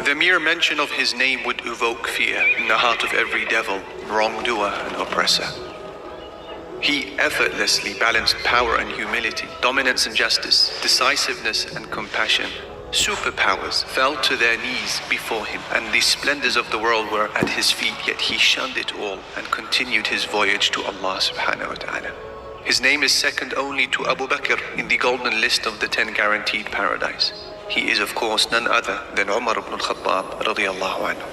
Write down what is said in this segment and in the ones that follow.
The mere mention of his name would evoke fear in the heart of every devil, wrongdoer and oppressor. He effortlessly balanced power and humility, dominance and justice, decisiveness and compassion. Superpowers fell to their knees before him, and the splendors of the world were at his feet, yet he shunned it all and continued his voyage to Allah subhanahu wa ta'ala. His name is second only to Abu Bakr in the golden list of the 10 guaranteed paradise. He is of course none other than Omar ibn Khalifa radiyallahu anhu.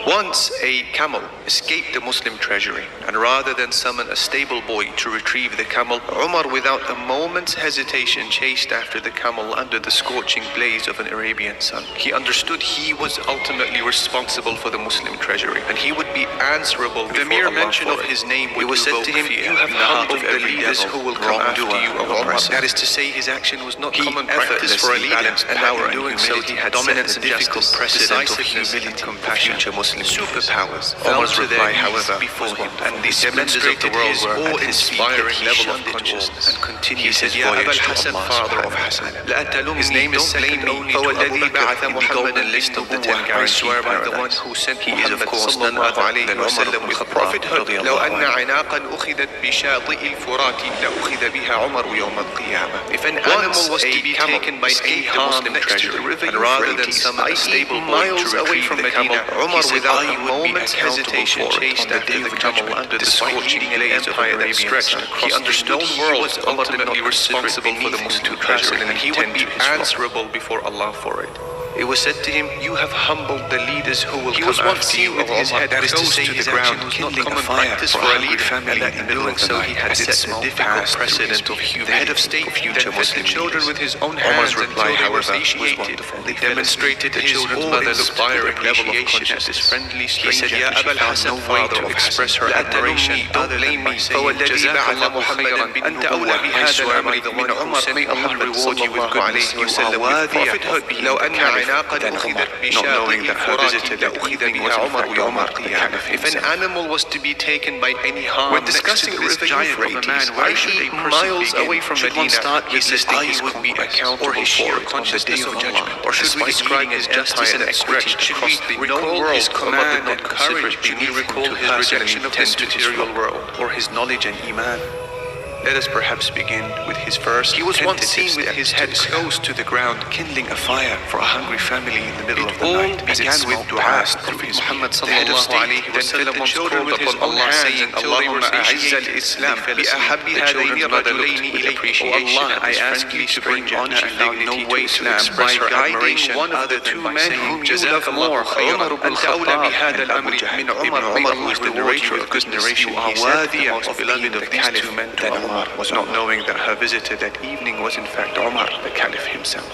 Once a camel escaped the Muslim treasury, and rather than summon a stable boy to retrieve the camel, Omar without a moment's hesitation chased after the camel under the scorching blaze of an Arabian sun. He understood he was ultimately responsible for the Muslim treasury, and he would be answerable before Allah. The mere mention of his name would evoke fear. You have humbled the leaders who will come after you, Omar. That is to say, his action was not common practice for a leader, and by doing so he had dominance and justice, decisiveness and compassion. Superpowers fell to their knees before him, and the splendors of the world were at his awe-inspiring level of consciousness, and continued his voyage to Allah subhanahu. His name is second only to Abu Bakr in the golden list of the 10 guaranteed paradise. He is of course none other than Omar with prophethood. لو أن عناقا أخذت بشاطئ الفرات لأخذ بها عمر يوم القيامة. If an animal was to be taken by any Muslim treasury, and rather than summon a stable boy to retrieve the camel, Omar without a moment's hesitation chased after the camel under the scorching blaze of an Arabian sun. He understood he was ultimately responsible for the Muslim treasury, and he would be answerable before Allah for it. It was said to him, you have humbled the leaders who will come after you, with his head close to the ground, kindling a fire for a leader family, and in doing so he had set a difficult precedent of humility. The head of state then fed the children with his own hands until they were satiated. They demonstrated the children's mother's inspiring level of consciousness. Friendly stranger, he said, Ya Abul Hasan, father of express her admiration. Don't blame me, saying, Jazakallahu khayran bin nubuwwah. I swear by the one who sent Muhammad reward you with goodness. You are worthy of prophethood. لو أن عناقا أخذت بشاطئ الفرات لأخذ بها عمر يوم القيامة. If an animal was to be taken by any harm, when discussing this giant of a man, why should a person miles away from Medina start listing he would be accountable for consciousness of judgment? Or should we describe his justice and equity? Should we recall his command and courage? Should we recall his rejection of this material world, or his knowledge and iman? Let us perhaps begin with his first. He was once seen with his head close to the ground, kindling a fire for a hungry family in the middle of the night. It began with dua. Prophet Muhammad sallallahu alayhi wa sallam once called upon Allah, saying, Allahumma a'izz al-Islam bi ahabbi hadayni rajulayni ilayk. O Allah, I ask you to bring honor and dignity to Islam by guiding one of the two men whom you love more. Omar ibn Khattab and Abu Jahl. Omar, who is the narrator of this narration, you are worthy of beloved of these two men to Allah. Was not knowing that her visitor that evening was in fact Omar, the Caliph himself.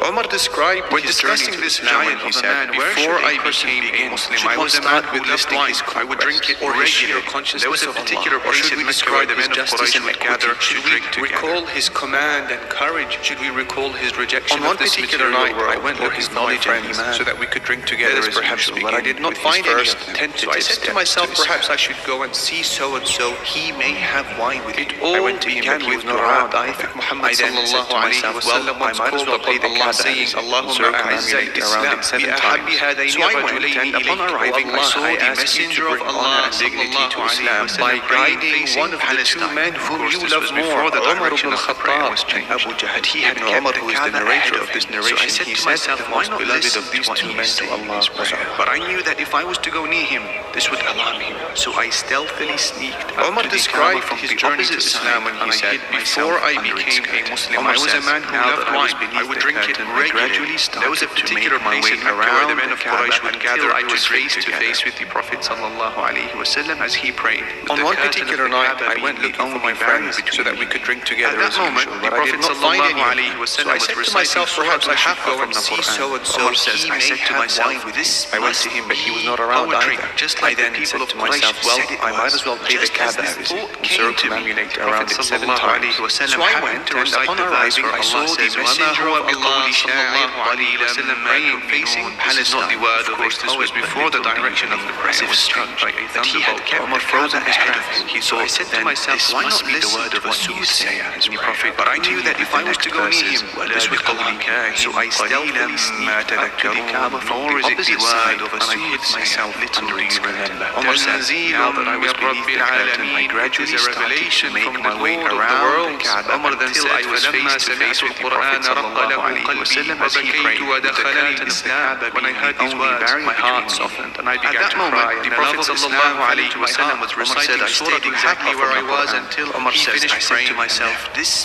Omar described when discussing this giant, he said, before I became a Muslim, I was a man who loved wine. I would drink it or regular consciousness. There was a particular place in Mecca where the justice and gather. Should we recall his command and courage? Should we recall his rejection of this material world? I went for his knowledge and iman so that we could drink together as perhaps begin. But I did not find any tentative. So I said to myself, perhaps I should go and see so and so. He may have wine with it. All began with dua. Muhammad sallallahu alayhi wa sallam once called upon Allah, saying, Allahumma a'izz al-Islam bi ahabbi hadayni rajulayni ilayk. Upon arriving, I saw the messenger of Allah sallallahu alayhi wa sallam by guiding one of the two men whom you love more, Omar ibn Khattab and Abu Jahl. He had Omar, who is the narrator of this narration. So I said to myself, the most beloved of these two men to Allah was Omar. But I knew that if I was to go near him, this would alarm him. So I stealthily sneaked up. Omar described his journey to Islam when he said, before I became a Muslim, I was a man who loved wine. I would drink it regularly. There was a particular place in Mecca where the men of Quraysh would gather. I was face to face with the Prophet sallallahu alaihi wasallam as he prayed. On one particular night, I went looking for my friends so that we could drink together as usual. But I did not find any. So I said to myself, perhaps I should go and see so and so. He may have wine with this. I went to him, but he was not around either. I then said to myself, well, I might as well pay the khatab visit. Observe to emulate around it 7 times. So I went, and upon arriving, I saw the messenger of Allah sallallahu alayhi wa sallam praying facing Palestine. Not the word of course, this was before the direction of the prayer was changed. That he had kept the Kaaba ahead of him. So I said to myself, why not listen to what you say as the Prophet? But I knew that if I was to go near him, this would go on. So I stealthily sneaked up to the Kaaba from the opposite side of a and I hid myself under the screen. Omar said, now that I was beneath the curtain, I gradually started to make my way around the Kaaba until I was face to face with the Prophet sallallahu alayhi wa sallam as he prayed. The curtain of the Kaaba being the only barrier, my heart softened and I began to cry. And the Prophet sallallahu alayhi wa sallam was reciting. I stayed exactly where I was until Omar says, I said to myself,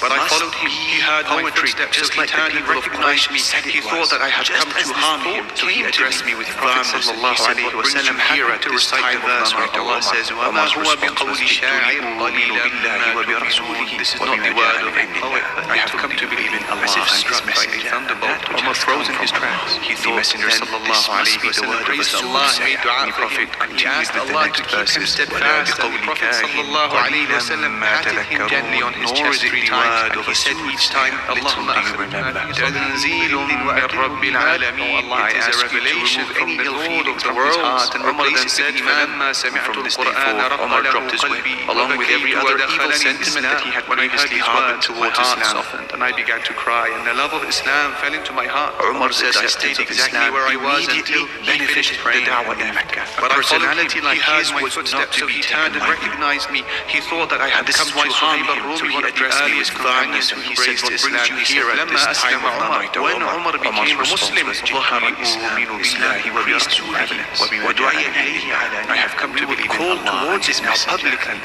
but I followed him. He heard my footsteps, just like the people recognized me. He thought that I had come to harm him, so he addressed me with Prophet sallallahu alayhi wa sallam here at this time of verse where Allah says, وَمَا هُوَ بِقَوْلِ شَاعِرٍ قَلِيلًا مَا تُؤْمِنُونَ. This is not the word of a poet. I have come to believe in Allah as if struck by a thunderbolt. Omar froze in his tracks. He thought the Messenger sallallahu alayhi wa sallam praised Allah and made dua. The Prophet continued with the next verses. steadfast, and the Prophet sallallahu alayhi wa sallam patted him gently on his chest 3 times, and he said each time, Allahumma akhbirna tanzilun min rabbil alameen. It is a revelation from the Lord of the worlds. And Omar then said, فَلَمَّا سَمِعْتُ الْقُرْآنَ Omar dropped his whip, along with every other evil sentiment that he had previously harbored towards Islam. Softened, and I began to cry, and the love of Islam fell into my heart. Omar says, I stayed exactly where I was until he finished the da'wah in Mecca. But a personality like his was not to be turned and recognized me. He thought that I had come to harm him, so he addressed me with kindness and he said, what brings you here at this time of night? When Omar became a Muslim, Islam increased to evidence. I have come to believe in Allah towards Islam publicly.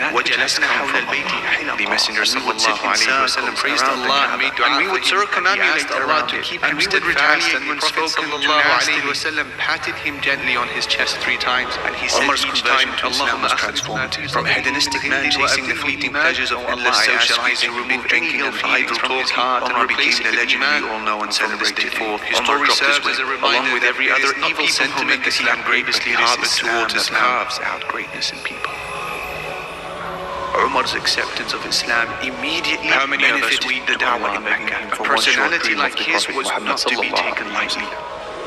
The Messenger sallallahu alayhi wa sallam praised Allah and made dua, and we would circumambulate Allah to keep him steadfast, and when Prophet sallallahu alayhi wa sallam patted him gently on his chest 3 times, and he said each time, Islam was transformed from a hedonistic man chasing the fleeting pleasures of endless socializing, remove drinking and idle talk. Omar became the legend we all know and celebrated for. Omar dropped his whip, along with every other evil sentiment that he had previously harbored towards Islam, carves out greatness in people. Umar's acceptance of Islam immediately benefited the da'wah in Mecca. A personality like his was not to be taken lightly.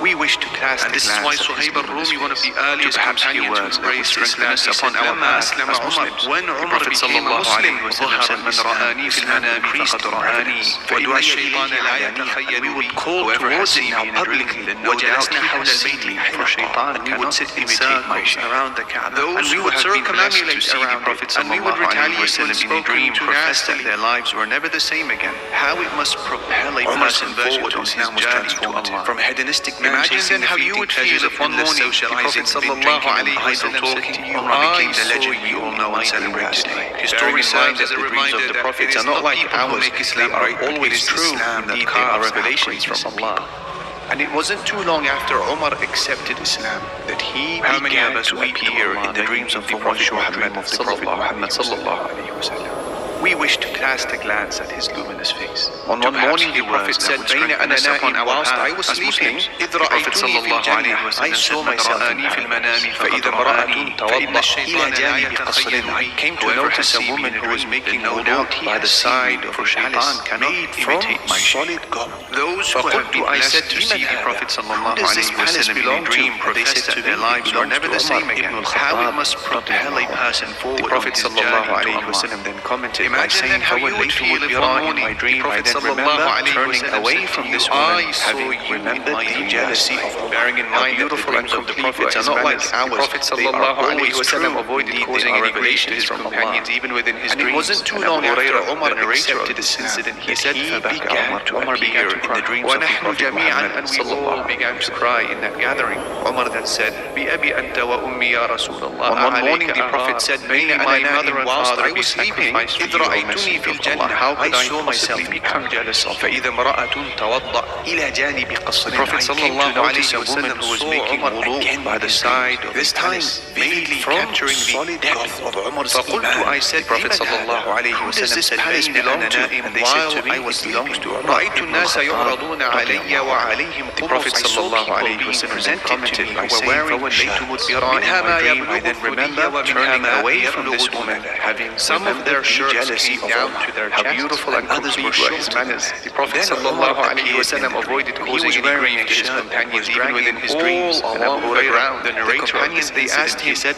We wish to cast, and this is why Suhaib al-Rumi, one of the earliest companions who embraced Islam, upon our path as Muslims. When Umar became a Muslim, من رآني في المنام فقد رآني فإن الشيطان لا يتخيل. We would call towards him now publicly, وجلسنا حول البيت for shaitan cannot sit in circles around the Kaaba. And we would circumambulate around Prophet and we would retaliate when spoken to nastily. Their lives were never the same again. How it must propel a person forward on his journey to Allah. From a hedonistic man imagine then how you would feel if one morning the Prophet sallallahu alayhi wa sallam said to you, Omar became the legend we all know and celebrate today. His story serves as a reminder that the prophets are not like ours. They are always true. Indeed, they are revelations from Allah. And it wasn't too long after Omar accepted Islam that he began to appear in the dreams of the Prophet Muhammad sallallahu alayhi wa sallam. We wish to cast a glance at his luminous face. On one morning the Prophet said, whilst I was sleeping, I saw myself in I came to notice a woman who was making wudu by the side of a palace made from solid gold. Those who have been blessed to see the Prophet sallallahu alayhi wa sallam in a dream professed that their lives were never the same again. How it must propel a person forward. The Prophet sallallahu alayhi wa sallam then commented, imagine then how you would feel if one morning the Prophet sallallahu alayhi wa sallam away from this woman, having remembered the jealousy of bearing in mind that the dreams of the prophets are not like ours. The Prophet sallallahu alayhi wa sallam avoided causing any grief to his companions even within his dreams. And it wasn't too long after Omar accepted this incident, he said he began to appear in the dreams of the Prophet Muhammad, and we all began to cry in that gathering. Omar then said, بِأَبِي أَنْتَ وَأُمِّي يَا رَسُولَ اللَّهِ. On one morning the Prophet said, my mother and father, I was sleeping, إِذْ رَأَيْتُنِي فِي الْجَنَّةِ. How could I myself become jealous of? فَإِذَا امْرَأَةٌ تَوَضَّأَ إِلَى جَانِبِ قَصْرٍ. The Prophet sallallahu alayhi wa sallam who was making wudu by the side of this time, vaguely capturing the depth of Umar's iman. I said, Prophet sallallahu alayhi wa sallam said, this belongs to him, and they said to me, it belongs to Umar. رَأَيْتُ النَّاسَ يُعْرَضُونَ عَلَيَّ وَعَلَيْهِمْ. The Prophet sallallahu alayhi wa sallam then commented by saying, فَوَلَّيْتُ مُدْبِرًا. In my dream I then remember turning away from this woman, having some of their shirts came down to their chest. How beautiful and complete were his manners. The Prophet ﷺ avoided causing any grief to his companions, even within his dreams. And Abu Hurairah, the narrator of this incident, he said,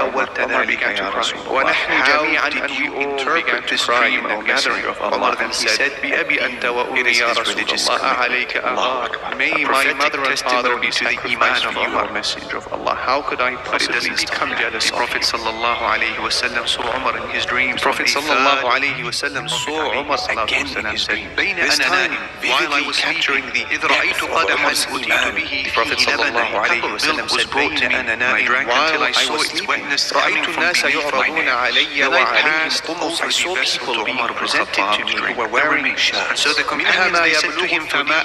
Omar began to cry. How did you all began to cry in the gathering of Allah? Then he said, بِأَبِي أَنْتَ وَأُمِّي يَا رَسُولَ اللَّهِ عَلَيْكَ أَغَارُ. May my mother and father be to the iman of you, O Messenger of Allah. How could I possibly become jealous? The Prophet ﷺ saw Omar in his dreams. The Prophet ﷺ saw Omar again in his dream. This time, while I was capturing the Prophet ﷺ was brought to me, and I drank until I saw its wetness coming from beneath my neck. Then I passed over the vessel to Omar presented to me who were wearing shirts. And so the companions, they said to him, how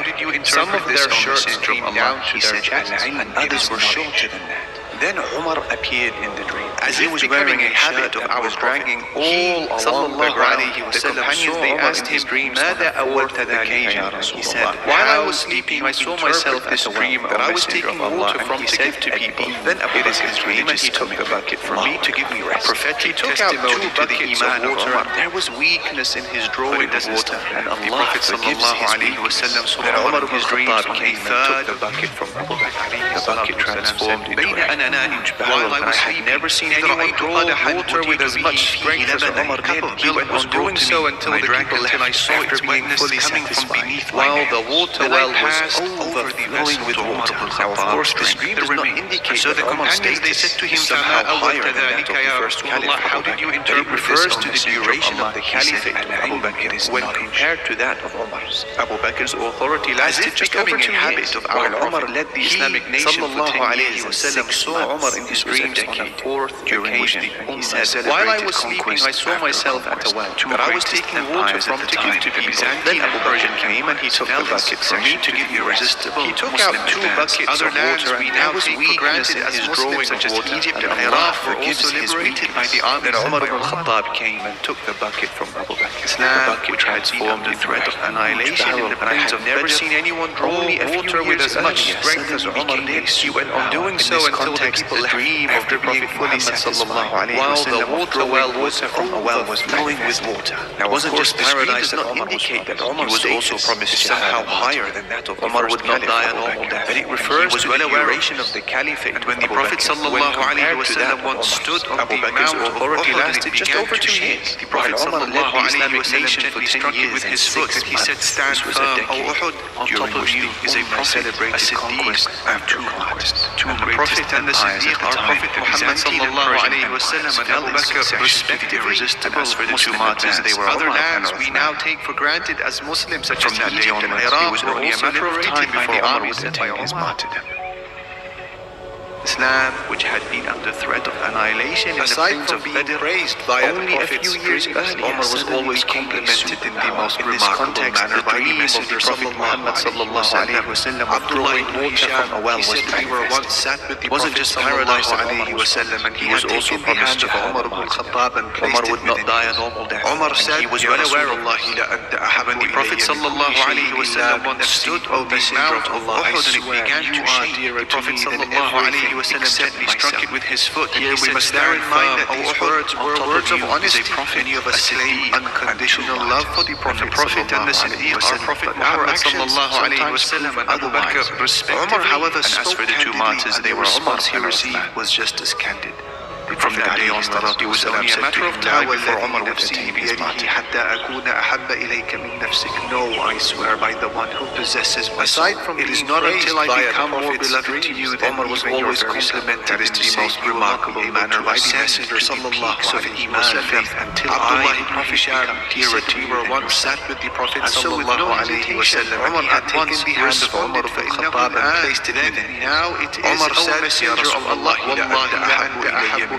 did you interpret this, O Messenger of Allah? He said, and others were shorter than that. Then Omar appeared in the dream. As he was wearing a habit of our dragging all along the ground, the companions, they asked him, ماذا أولت ذلك يا رسول الله? While I was sleeping, I saw myself this dream that I was taking water from to give to people. Then Abu Bakr's dream, and he took the bucket for me to give me rest. Prophetic testimony to the iman of Omar. There was weakness in his drawing of water, and Allah forgives his weakness. Then Omar in his dreams came and took the bucket from Abu Bakr. The bucket transformed into while I was sleeping, never seen anyone draw water with as much strength as Omar did. He went on doing so until I drank until I saw its wetness coming from beneath, while the water well was overflowing with water. Now, of course, this dream does not indicate. So the companions, they said to him, somehow higher than that of the first caliph. How did you interpret this? It refers to the duration of the caliphate of Abu Bakr when compared to that of Omar's. Abu Bakr's authority lasted just over 2 years, while Omar led the Islamic nation for 10 years and 6 months. Omar in his dreams on the 4th occasion, he said, while I was sleeping, I saw myself at a well that I was taking water from to give to people. Then Abu Bakr came and he took the bucket from me to give me irresistible. He took out 2 buckets of water, and there was weakness in his drawing such as Egypt and Iraq were also liberated by the army. Then Omar ibn Khattab came and took the bucket from Abu Bakr. The bucket had formed a threat of annihilation in the plains of never seen anyone draw water with as much strength as Omar did. He went on doing so until the people left after being fully satisfied, while the water well from a well was flowing with water. Now, it wasn't just paradise that Omar indicate that Omar was also promised somehow higher than that of Omar would not die a normal death. But it refers to the duration of the caliphate. And when the Prophet ﷺ once stood on the Mount of authority lasted just over 2 years. The Prophet ﷺ led the Islamic nation for 10 years with his foot. He said, stand firm, O Uhud, on top of you is a prophet, a Siddiq, and 2 prophets. The Prophet and the Siddiq, our Prophet Muhammad sallallahu alayhi wa sallam and Abu Bakr respectively. As for the 2 martyrs, they were other lands we now take for granted as Muslims, such as Egypt and Iraq, were only a matter of time before Omar would attain his martyrdom. Islam, which had been under threat of annihilation in the plains of Badr, only a few years earlier, Omar was always complimented in the most remarkable manner by the Messenger of Muhammad sallallahu alayhi wa sallam of drawing water from a well was magnificent. It wasn't just paradise that Omar was sallam, and he was also promised to Omar ibn Khattab and Omar would not die a normal death. Omar said, he was well aware of Allah, when the Prophet sallallahu alayhi wa sallam once stood on the Mount of Uhud and it began to shake, the Prophet sallallahu alayhi wa sallam gently struck it with his foot. Here we must bear in mind that these words were words of honesty. Many of us claim unconditional love for the Prophet and the Siddiq, our Prophet Muhammad sallallahu alayhi wa sallam, and Abu Bakr respectively. Omar, however, and as for the 2 martyrs, the response he received was just as candid. From that day on, it was only a matter of time before Omar would attain his martyrdom. No, I swear by the one who possesses my soul. Aside from it is not until I become more beloved to you that Omar was always complimented in the most remarkable manner by the Messenger sallallahu alayhi wa sallam, until I, the Prophet, become dearer to you. We were once sat with the Prophet sallallahu alayhi wa sallam, Omar had taken the hand of Omar ibn Khattab and placed it within him. Now it is, Omar said, Messenger of Allah,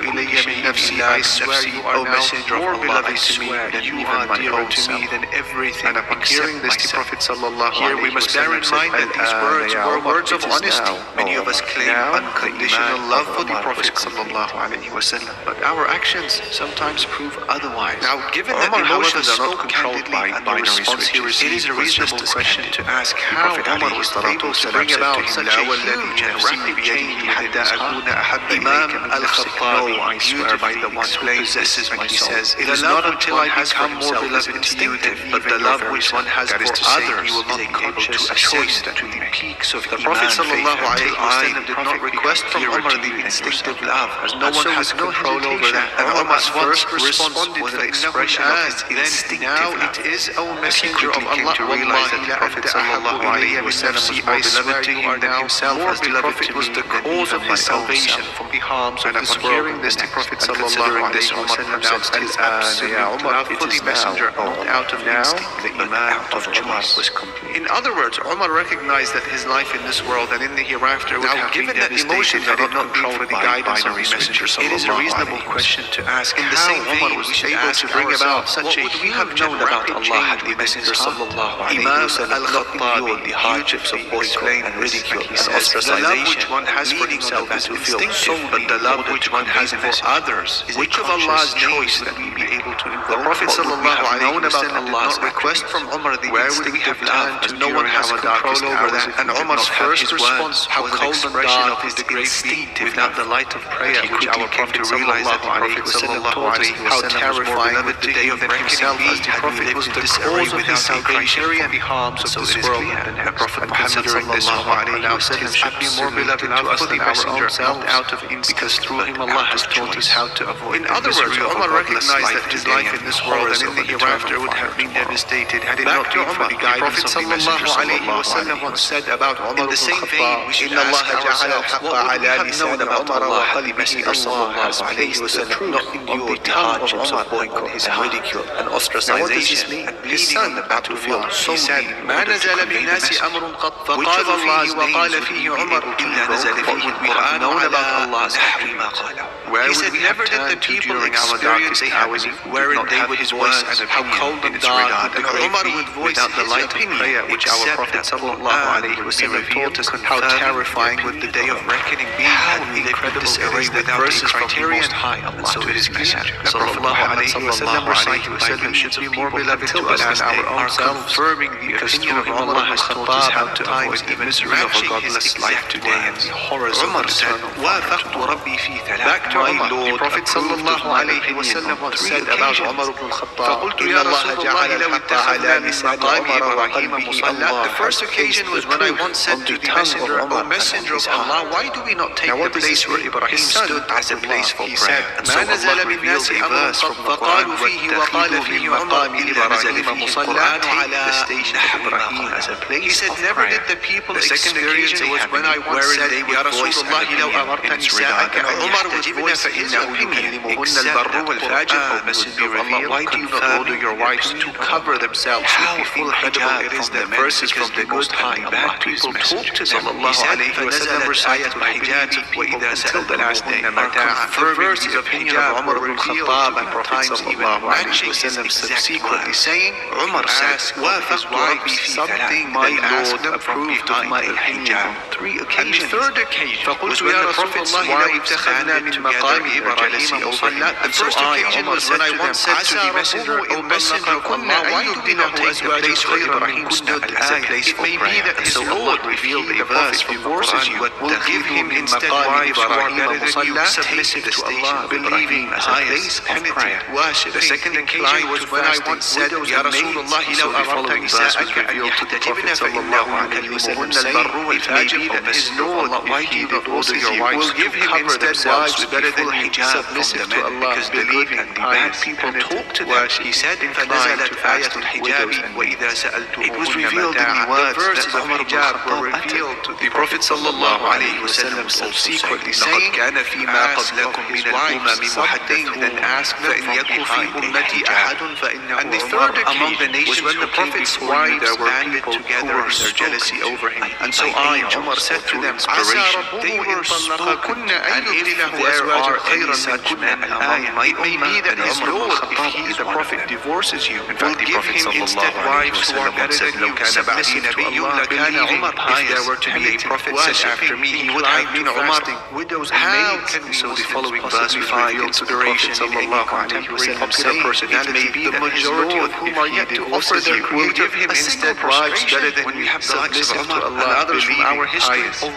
I swear you are now more beloved to me than you are dearer to me than everything. And upon hearing this, the Prophet sallallahu alayhi wa sallam, here we must bear in mind that these words were words of honesty. Many of us claim unconditional love for the Prophet sallallahu alayhi wa sallam, but our actions sometimes prove otherwise. Now, given that emotions are not controlled by binary switches, it is a reasonable question to ask how Omar was able to bring about such a huge and rapid change within his heart. Imam al-Khattab I swear by the one who possesses my soul. He says, it is not until I become more beloved to you but the love which one has for others you will not be able to ascend to the peaks of the Prophet ﷺ did not request from Omar the instinctive love, as no one has control over that. And Omar's first response was an expression of his instinctive love. Now it is, O Messenger of Allah, to realize that the Prophet ﷺ was more beloved to him than himself, as the Prophet was the cause of his salvation from the harms of this world. And the Prophet ﷺ, Omar pronounced his absolute love for the Messenger not out of instinct, but out of choice. In other words, Omar recognized that his life in this world and in the hereafter would have been devastated had it not been for the guidance of the Messenger. It is a reasonable question to ask in the same vein we should able to bring about such a huge and rapid change with the Messenger sallallahu alayhi wa sallam, not the hardships of boycott and ridicule and ostracization. The love which one has for himself is instinctive, but the love which one has for others, which of Allah's choice that we be able to invoke? The Prophet sallallahu alayhi wa sallam did not request from Omar the instinctive love, as no one has control over that. And Omar's first response was an expression of his great deed without the light of prayer, which our Prophet sallallahu alayhi wa sallam taught us how terrifying would the day of himself, as the Prophet was the cause of his salvation from the harms of this world. And the Prophet Muhammad sallallahu alayhi wa sallam should be more beloved to us than our own self, out of instinct, because through him Allah has taught us how to avoid. In other words, Omar recognized that his life in this world and in the hereafter would have been devastated had it not been for the guidance of the Messenger sallallahu alayhi wa sallam about Omar ibn Khattab. In Allah ja'ala al-haqqa ala lisan Omar wa qalbihi. Allah has placed the truth on the tongue of Omar on his ridicule and ostracization and bleeding on the battlefield. He said, ما نزل بالناس أمر قط فقال فيه وقال فيه عمر إلا نزل فيه القرآن على نحو ما قاله. He said, never did the people experience a happening wherein they would voice how cold and dark and Omar would voice his opinion, which our Prophet sallallahu alayhi wa sallam taught us how terrifying would the day of reckoning be. How incredible disarray with verses from the Most High Allah. So it is clear that sallallahu alayhi wa sallam should be more beloved to us than our own selves, confirming the opinion of Allah has taught us how to avoid the misery of a godless life today and the horrors of eternal fire. Back to my Lord, the Prophet sallallahu alayhi wa sallam once said about Omar ibn Khattab, إِنَّ اللَّهَ جَعَلَ الْحَقَّ عَلَى لِسَانِ عُمَرَ وَقَلْبِهِ اللَّهُ. The first occasion was when I once said to the Messenger, O Messenger of Allah, why do we not take the place where Ibrahim stood as a place for prayer? مَا نَزَلَ بِالنَّاسِ أَمْرٌ قَطْ فَقَالُوا فِيهِ وَقَالَ فِيهِ عُمَرُ إِلَّا نَزَلَ فِيهِ الْقُرْآنُ عَلَى Ibrahim as a place. He said, never did the people experience it was when I once said, Ya Rasulullah, لو أمرت نساءك Umar would voice his opinion, except that Quran message of Allah, why do you not order your wives to cover themselves? How incredible it is that verses from the Most High Allah people talk to them. Sallallahu alayhi wa sallam recited hijab until the last day. The verses of hijab of Umar ibn Khattab and times even matching subsequently saying, Umar asked, why something my Lord approved of my opinion on 3 occasions. And the third occasion was when the Prophet's wives standed together in their jealousy over him. And so I, Omar, when I once said to the Messenger, O Messenger of Allah, why do we not take the place where Ibrahim stood as a place for prayer? And so Allah revealed a verse from the Quran, will give him instead wives who are better than you, submissive to Allah, believing, pious, penitent, worship. The second occasion was when I once said, Ya Rasulullah, لو أمرت نساءك أن يحتجبن فإنه يكلمهن البر والفاجر. That his Lord, why do you not order your wives to cover themselves better than you, submissive to Allah, because the good and the bad people talk to them? He said, فنزلت آية الحجاب وإذا سألتموهن it was revealed in the words that the hijab were revealed to the Prophet sallallahu alayhi wa sallam secretly saying, لقد كان فيما قبلكم من الأمم محدثون فإن يكن في أمتي أحد فإنه عمر. Among the nations was when the Prophet's wives banded together in their jealousy over him. And so I, Omar, said to them, they were spoken, and if there are any such men among my ummah, that his Lord, if he, the Prophet, divorces you, will give him instead wives who are better than you, submissive to Allah, believing. If there were to be a Prophet such after me, he would have been Omar. Widows, how So the following verse revealed to the Prophet sallallahu alaihi wasallam, saying, it may be the majority of whom are yet to offer their Creator a single prostration when we have submissive to Allah and others from our history of whom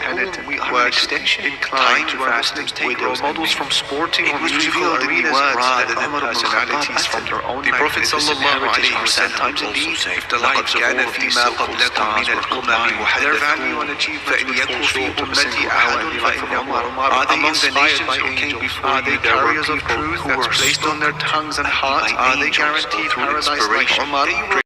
we are an extension, inclined to fasting, with role models from sporting or musical arenas rather than personalities from their own magnificent heritage or sometimes indeed if the lives of all of these so-called stars were combined, their value and achievement would fall short of a single hour in the life of Omar. Are they among the nations who came before you? There were carriers of truth that's placed on their tongues and hearts? Are they guaranteed paradise like Omar?